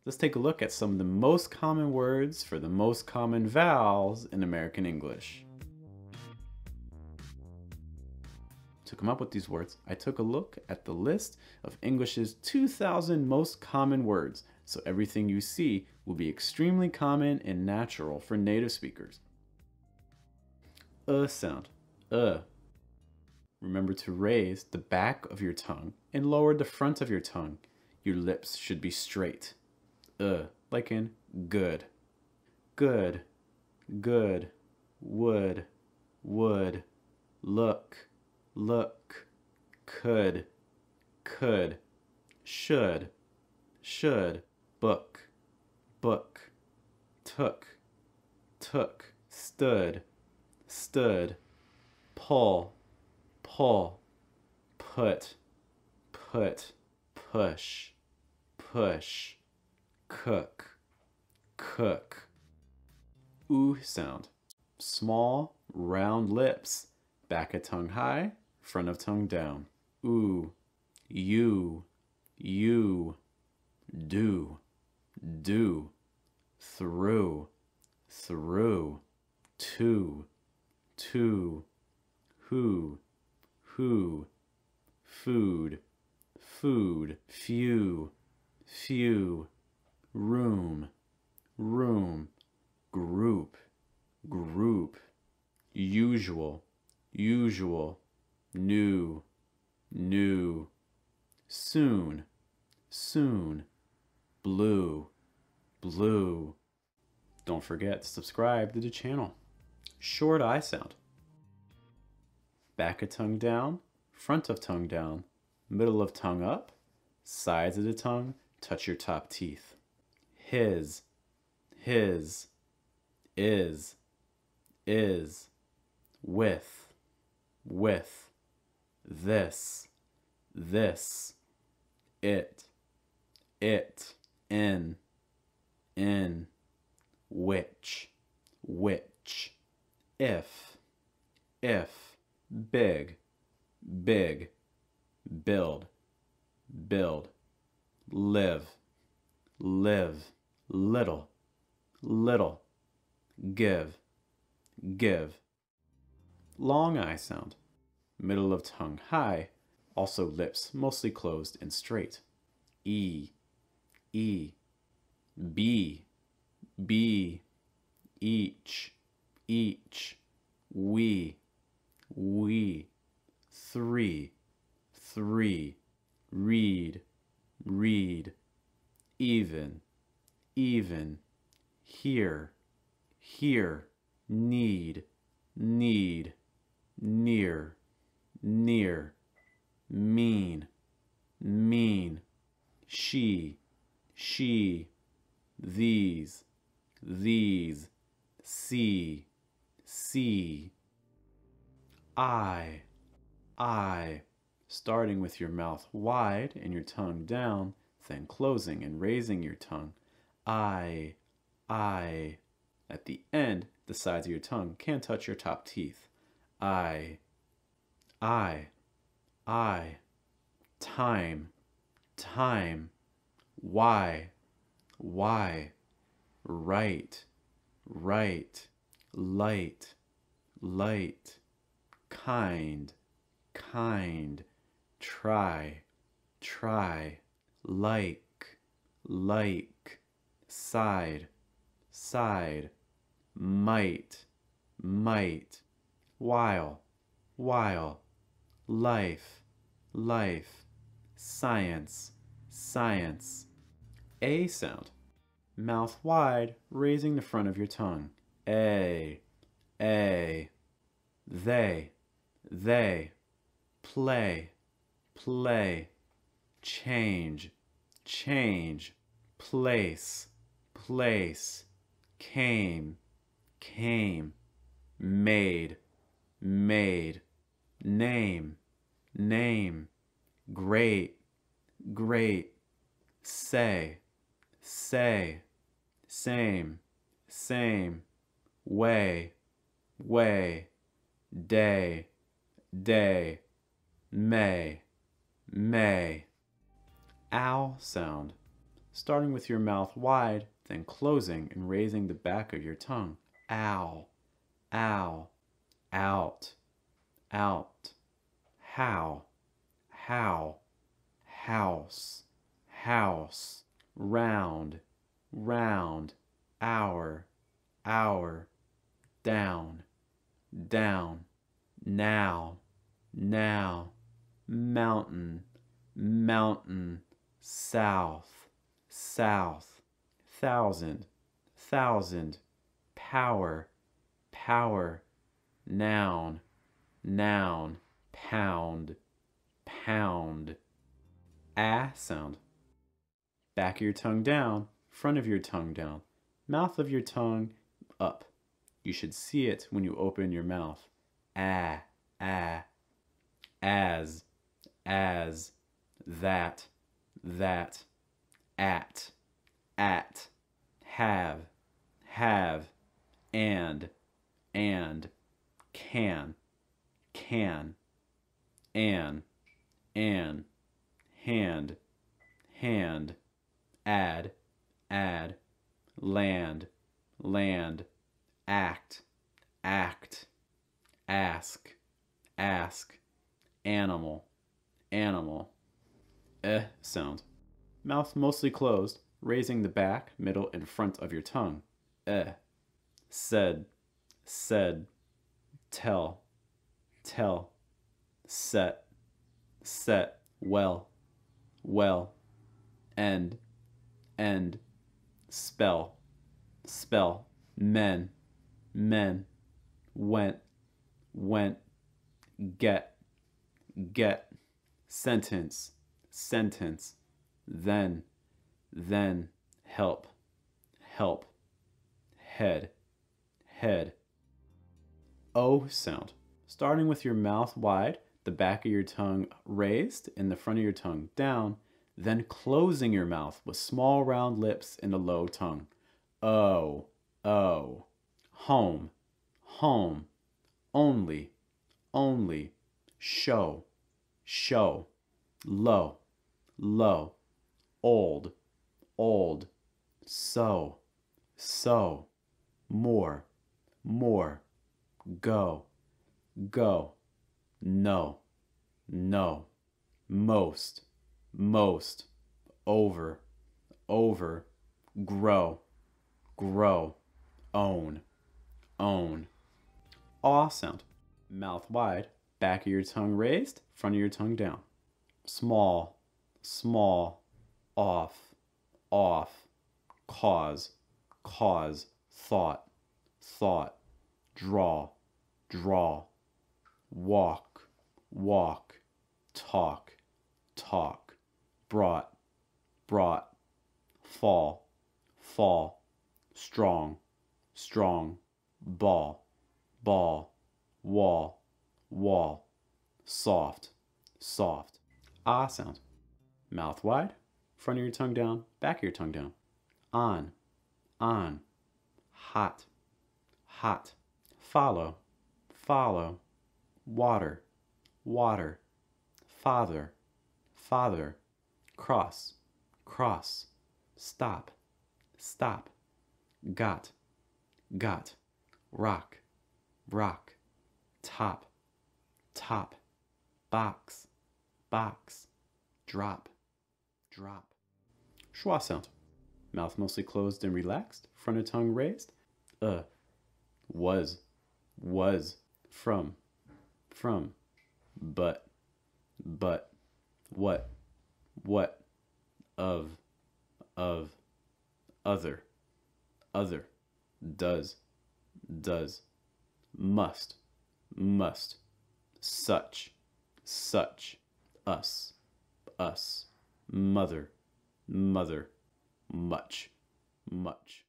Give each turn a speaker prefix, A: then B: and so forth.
A: let's take a look at some of the most common words for the most common vowels in American English. To come up with these words, I took a look at the list of English's 2,000 most common words, so everything you see will be extremely common and natural for native speakers. Sound, Remember to raise the back of your tongue and lower the front of your tongue. Your lips should be straight. Like in good. Good, good, would, look, could, should, book, took, stood, pull, put, push, cook. Ooh sound. Small, round lips. Back of tongue high, front of tongue down. Ooh, you, do, through, to, who, food, few, room, group, usual, new, soon, blue. Don't forget to subscribe to the channel. Short I sound. Back of tongue down, front of tongue down, middle of tongue up, sides of the tongue touch your top teeth. His, is, with, this, it, in, which, if, big, build, live, little, give. Long I sound. Middle of tongue high, also lips mostly closed and straight. E, be, each, we, three, read, even, here, need, near, mean, she, these, see, I, starting with your mouth wide and your tongue down, then closing and raising your tongue. I. At the end, the sides of your tongue can touch your top teeth. I. Time. Why. Right. Light. Kind. Try. Like. Side. Might. While. Life. Science. A sound. Mouth wide, raising the front of your tongue. A. They. Play. Change. Place. Came. Made. Name. Great. Say. Same. Way. Day. May. Ow sound. starting with your mouth wide, then closing and raising the back of your tongue. Ow, ow, out, out. How, house, house. Round, round. Hour, down, down. Now, mountain, south, thousand, power, noun, pound, sound. Back of your tongue down, front of your tongue down, mouth of your tongue up. You should see it when you open your mouth. As, that, at, have, and, can, an, hand, add, land, act, ask, animal, sound. Mouth mostly closed, raising the back, middle, and front of your tongue. Said, tell, set, well, end, spell, men, went, get, sentence, then, help, head. O sound. Starting with your mouth wide, the back of your tongue raised and the front of your tongue down, then closing your mouth with small round lips and a low tongue. O, home, only, show, low, old, so, more, go, no, most, over, grow, own. Aw sound. Mouth wide, back of your tongue raised, front of your tongue down. Small, off, cause, thought, draw, walk, talk, brought, fall, strong, ball, wall, soft. Ah sound. Mouth wide, front of your tongue down, back of your tongue down. On, hot, follow, water, father, cross, stop, got, rock, top, box, drop. Schwa sound. Mouth mostly closed and relaxed, front of tongue raised. Was, from, but, what, of, other, does, must, such, us, mother, much.